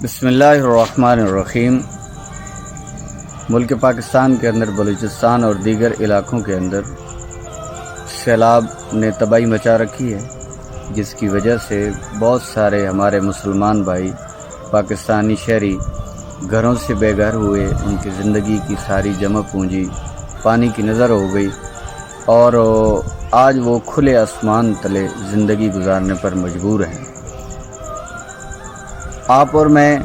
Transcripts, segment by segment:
بسم اللہ الرحمن الرحیم۔ ملک پاکستان کے اندر بلوچستان اور دیگر علاقوں کے اندر سیلاب نے تباہی مچا رکھی ہے، جس کی وجہ سے بہت سارے ہمارے مسلمان بھائی پاکستانی شہری گھروں سے بے گھر ہوئے، ان کی زندگی کی ساری جمع پونجی پانی کی نظر ہو گئی اور آج وہ کھلے آسمان تلے زندگی گزارنے پر مجبور ہیں۔ آپ اور میں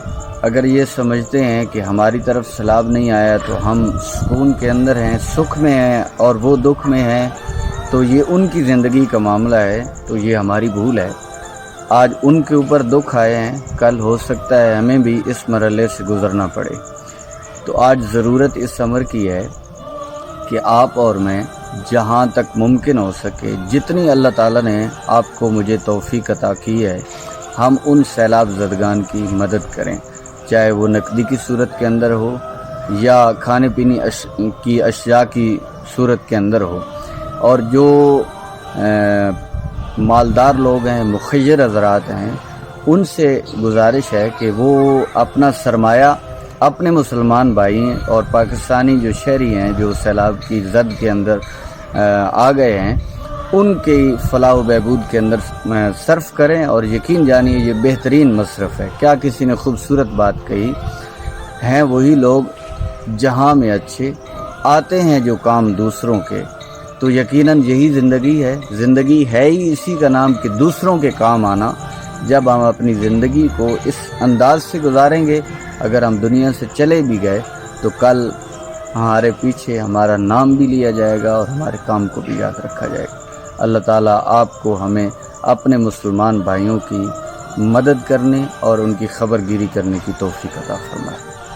اگر یہ سمجھتے ہیں کہ ہماری طرف سیلاب نہیں آیا تو ہم سکون کے اندر ہیں، سکھ میں ہیں، اور وہ دکھ میں ہیں، تو یہ ان کی زندگی کا معاملہ ہے، تو یہ ہماری بھول ہے۔ آج ان کے اوپر دکھ آئے ہیں، کل ہو سکتا ہے ہمیں بھی اس مرحلے سے گزرنا پڑے۔ تو آج ضرورت اس امر کی ہے کہ آپ اور میں جہاں تک ممکن ہو سکے، جتنی اللہ تعالیٰ نے آپ کو مجھے توفیق عطا کی ہے، ہم ان سیلاب زدگان کی مدد کریں، چاہے وہ نقدی کی صورت کے اندر ہو یا کھانے پینے کی اشیاء کی صورت کے اندر ہو۔ اور جو مالدار لوگ ہیں، مخیر حضرات ہیں، ان سے گزارش ہے کہ وہ اپنا سرمایہ اپنے مسلمان بھائی اور پاکستانی جو شہری ہیں جو سیلاب کی زد کے اندر آ گئے ہیں، ان کی فلاح و بہبود کے اندر صرف کریں، اور یقین جانیے یہ بہترین مصرف ہے۔ کیا کسی نے خوبصورت بات کہی ہیں، وہی لوگ جہاں میں اچھے آتے ہیں جو کام دوسروں کے، تو یقیناً یہی زندگی ہے۔ زندگی ہے ہی اسی کا نام کہ دوسروں کے کام آنا۔ جب ہم اپنی زندگی کو اس انداز سے گزاریں گے، اگر ہم دنیا سے چلے بھی گئے تو کل ہمارے پیچھے ہمارا نام بھی لیا جائے گا اور ہمارے کام کو بھی یاد رکھا جائے گا۔ اللہ تعالیٰ آپ کو ہمیں اپنے مسلمان بھائیوں کی مدد کرنے اور ان کی خبر گیری کرنے کی توفیق عطا فرمائے۔